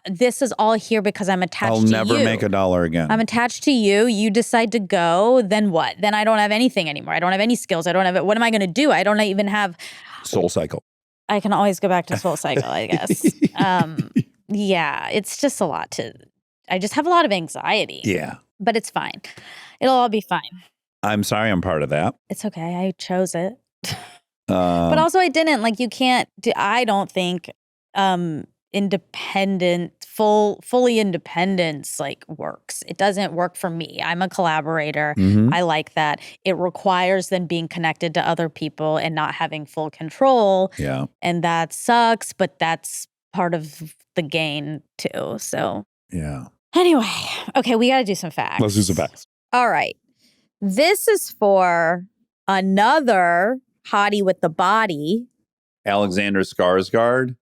this is all here because I'm attached to you. I'll never make $1 again. I'm attached to you. You decide to go, then what? Then I don't have anything anymore. I don't have any skills. I don't have it. What am I going to do? I don't even have... Soul Cycle. I can always go back to Soul Cycle, I guess. Yeah, it's just a lot I just have a lot of anxiety. Yeah. But it's fine. It'll all be fine. I'm sorry I'm part of that. It's okay. I chose it. But also I didn't. Like you can't, I don't think fully independence like works. It doesn't work for me. I'm a collaborator. I like that. It requires then being connected to other people and not having full control. Yeah. And that sucks, but that's part of the gain too. So. Yeah. Anyway, okay, we got to do some facts. Let's do some facts. All right. This is for another hottie with the body. Alexander Skarsgård.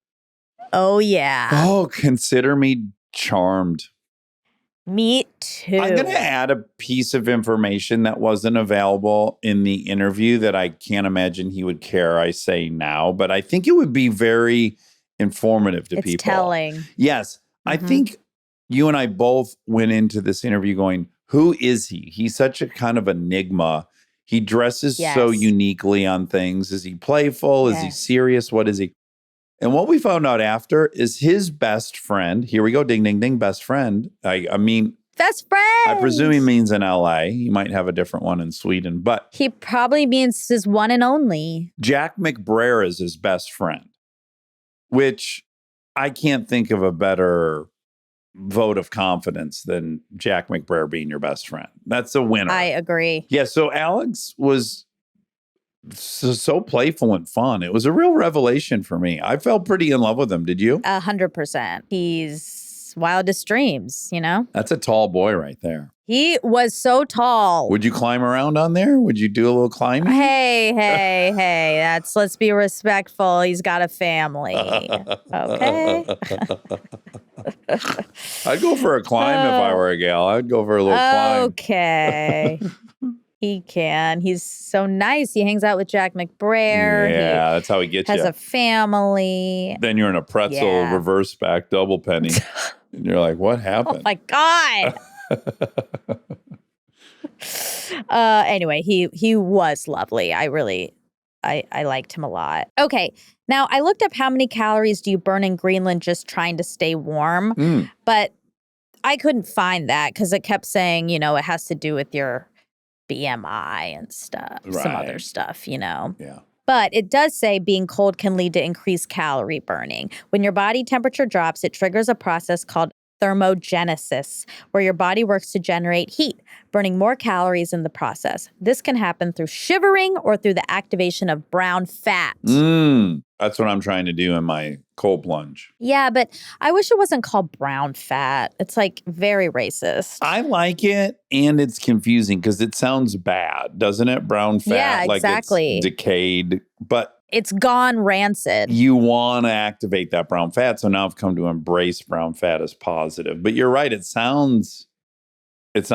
Oh, yeah. Oh, consider me charmed. Me too. I'm going to add a piece of information that wasn't available in the interview that I can't imagine he would care I say now, but I think it would be very informative to people. It's telling. Yes. I think you and I both went into this interview going, who is he? He's such a kind of enigma. He dresses so uniquely on things. Is he playful? Is he serious? What is he? And what we found out after is his best friend. Here we go. Ding, ding, ding. Best friend. I mean. Best friend. I presume he means in LA. He might have a different one in Sweden. But he probably means his one and only. Jack McBrayer is his best friend. Which I can't think of a better vote of confidence than Jack McBrayer being your best friend. That's a winner. I agree. Yeah, so Alex was so playful and fun. It was a real revelation for me. I felt pretty in love with him. Did you? 100%. He's wildest dreams, That's a tall boy right there. He was so tall. Would you climb around on there? Would you do a little climbing? Hey, let's be respectful. He's got a family. Okay. I'd go for a climb if I were a gal. I'd go for a little climb. Okay. He can. He's so nice. He hangs out with Jack McBrayer. Yeah, that's how he gets has you. a family. Then you're in a pretzel reverse back double penny. And you're like, what happened? Oh my God. Anyway, he was lovely. I liked him a lot. Okay. Now, I looked up how many calories do you burn in Greenland just trying to stay warm, but I couldn't find that because it kept saying, it has to do with your BMI and stuff, some other stuff, Yeah. But it does say being cold can lead to increased calorie burning. When your body temperature drops, it triggers a process called thermogenesis, where your body works to generate heat, burning more calories in the process. This can happen through shivering or through the activation of brown fat. That's what I'm trying to do in my cold plunge. Yeah, but I wish it wasn't called brown fat. It's like very racist. I like it, and it's confusing because it sounds bad, doesn't it? Brown fat, yeah, exactly. Like it's decayed, but it's gone rancid. You want to activate that brown fat. So now I've come to embrace brown fat as positive. But you're right. It's not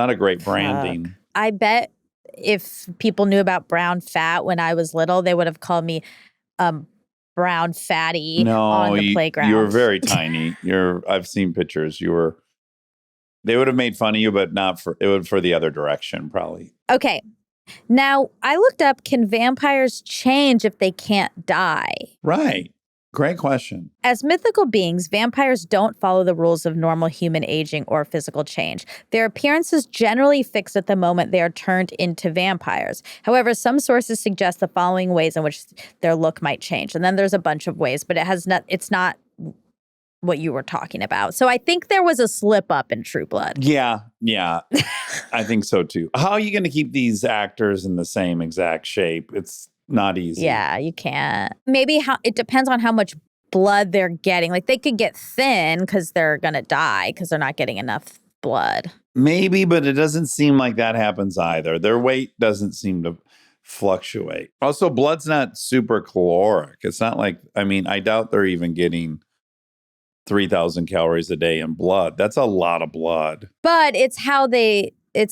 a great branding. I bet if people knew about brown fat when I was little, they would have called me brown fatty on the playground. You were very tiny. I've seen pictures. They would have made fun of you, but not for the other direction, probably. Okay. Now, I looked up, can vampires change if they can't die? Right. Great question. As mythical beings, vampires don't follow the rules of normal human aging or physical change. Their appearance is generally fixed at the moment they are turned into vampires. However, some sources suggest the following ways in which their look might change. And then there's a bunch of ways, but it's not what you were talking about. So I think there was a slip up in True Blood. Yeah. I think so too. How are you going to keep these actors in the same exact shape? It's not easy. Yeah, you can't. Maybe it depends on how much blood they're getting. Like they could get thin because they're going to die because they're not getting enough blood. Maybe, but it doesn't seem like that happens either. Their weight doesn't seem to fluctuate. Also, blood's not super caloric. It's not like, I doubt they're even getting 3,000 calories a day in blood. That's a lot of blood. But it's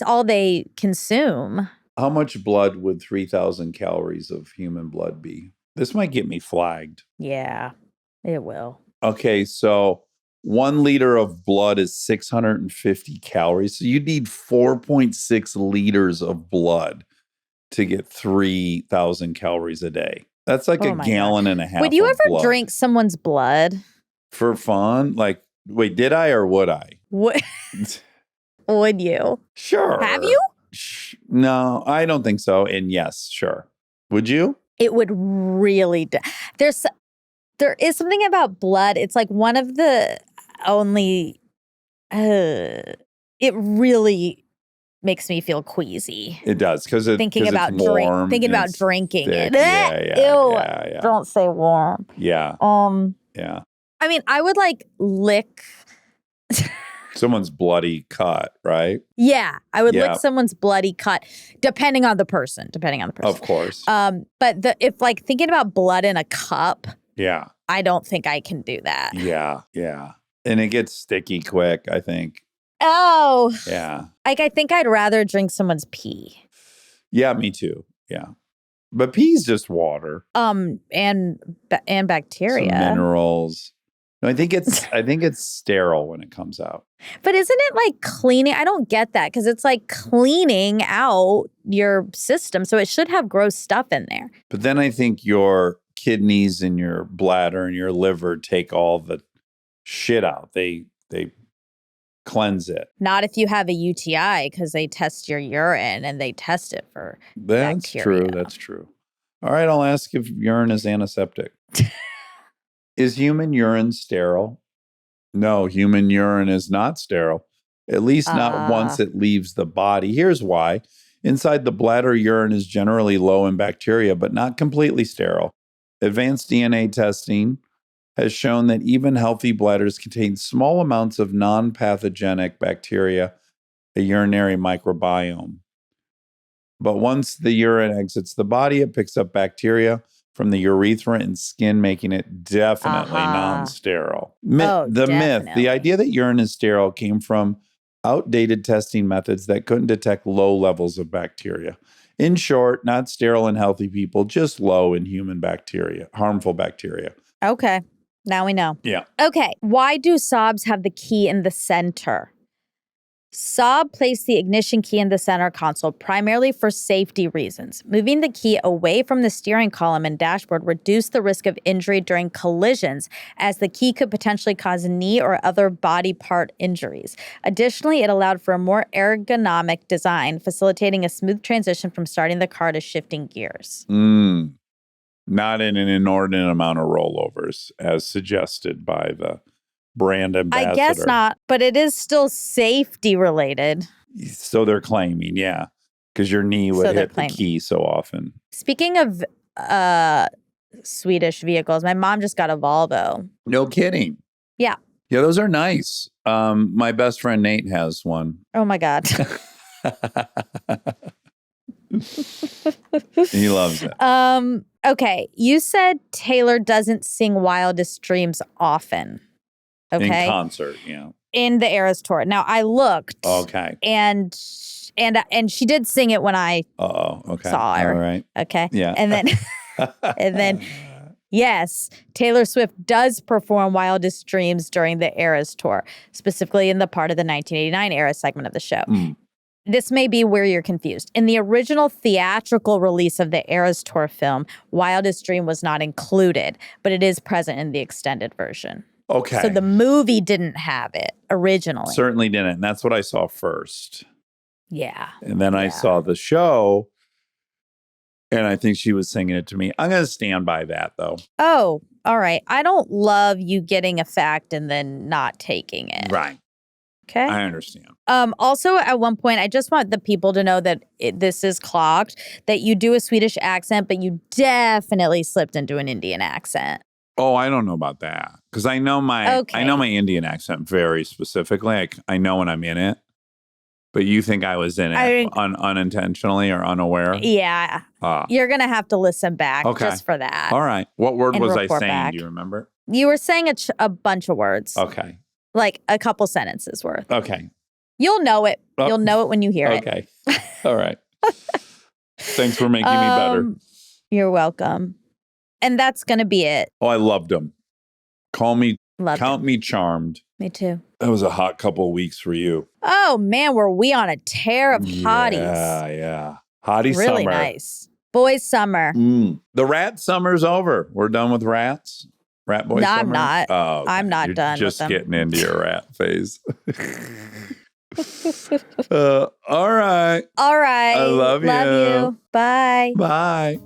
all they consume. How much blood would 3,000 calories of human blood be? This might get me flagged. Yeah, it will. Okay, so 1 liter of blood is 650 calories. So you need 4.6 liters of blood to get 3,000 calories a day. That's like a gallon and a half. Would you ever blood. Drink someone's blood? For fun? Like, wait, did I or would I? Would you? Sure. Have you? No, I don't think so. And yes, sure. Would you? It would really. There is something about blood. It's like one of the only. It really makes me feel queasy. It does because thinking about drinking it. Yeah. Ew! Don't say warm. Yeah. Yeah. I would lick someone's bloody cut, right? Yeah, I would lick someone's bloody cut, depending on the person. Of course. But if thinking about blood in a cup, yeah, I don't think I can do that. Yeah, and it gets sticky quick, I think. Oh, yeah. I think I'd rather drink someone's pee. Yeah, me too. Yeah, but pee's just water. And bacteria, some minerals. No, I think it's sterile when it comes out. But isn't it like cleaning? I don't get that because it's like cleaning out your system. So it should have gross stuff in there. But then I think your kidneys and your bladder and your liver take all the shit out. They cleanse it. Not if you have a UTI because they test your urine and they test it for bacteria. That's true. All right, I'll ask if urine is antiseptic. Is human urine sterile? No, human urine is not sterile, at least not once it leaves the body. Here's why. Inside the bladder, urine is generally low in bacteria, but not completely sterile. Advanced DNA testing has shown that even healthy bladders contain small amounts of non-pathogenic bacteria, a urinary microbiome. But once the urine exits the body, it picks up bacteria from the urethra and skin, making it definitely non-sterile. The definitely. myth, the idea that urine is sterile came from outdated testing methods that couldn't detect low levels of bacteria. In short, not sterile in healthy people, just low in human bacteria, harmful bacteria. Okay. Now we know. Yeah. Okay. Why do Saabs have the key in the center? Saab placed the ignition key in the center console primarily for safety reasons. Moving the key away from the steering column and dashboard reduced the risk of injury during collisions, as the key could potentially cause knee or other body part injuries. Additionally, it allowed for a more ergonomic design, facilitating a smooth transition from starting the car to shifting gears. Not in an inordinate amount of rollovers, as suggested by the brand ambassador. I guess not, but it is still safety related. So they're claiming, yeah, because your knee would hit the key so often. Speaking of Swedish vehicles, my mom just got a Volvo. No kidding. Yeah. Yeah, those are nice. My best friend Nate has one. Oh my God. He loves it. Okay, you said Taylor doesn't sing Wildest Dreams often. Okay. In concert, yeah. In the Eras tour. Now I looked. Okay. And she did sing it when I saw her. All right. Okay. Yeah. And then yes, Taylor Swift does perform Wildest Dreams during the Eras tour, specifically in the part of the 1989 Eras segment of the show. This may be where you're confused. In the original theatrical release of the Eras Tour film, Wildest Dream was not included, but it is present in the extended version. Okay. So the movie didn't have it originally. Certainly didn't. And that's what I saw first. Yeah. And then I saw the show, and I think she was singing it to me. I'm going to stand by that, though. Oh, all right. I don't love you getting a fact and then not taking it. Right. Okay. I understand. Also, at one point, I just want the people to know that this is clocked, that you do a Swedish accent, but you definitely slipped into an Indian accent. Oh, I don't know about that, because I know my Indian accent very specifically. I know when I'm in it, but you think I was in it unintentionally or unaware? Yeah. You're going to have to listen back just for that. All right. What word was I saying? Back. Do you remember? You were saying a bunch of words. Okay. Like a couple sentences worth. Okay. You'll know it. You'll know it when you hear it. Okay. All right. Thanks for making me better. You're welcome. And that's going to be it. Oh, I loved him. Count me charmed. Me too. That was a hot couple of weeks for you. Oh, man, were we on a tear of hotties. Yeah. Hottie summer. Really nice. Boys summer. The rat summer's over. We're done with rats. Rat boy summer? I'm not. Oh, okay. I'm not done with them. Just getting into your rat phase. All right. All right. I love you. Love you. Bye. Bye.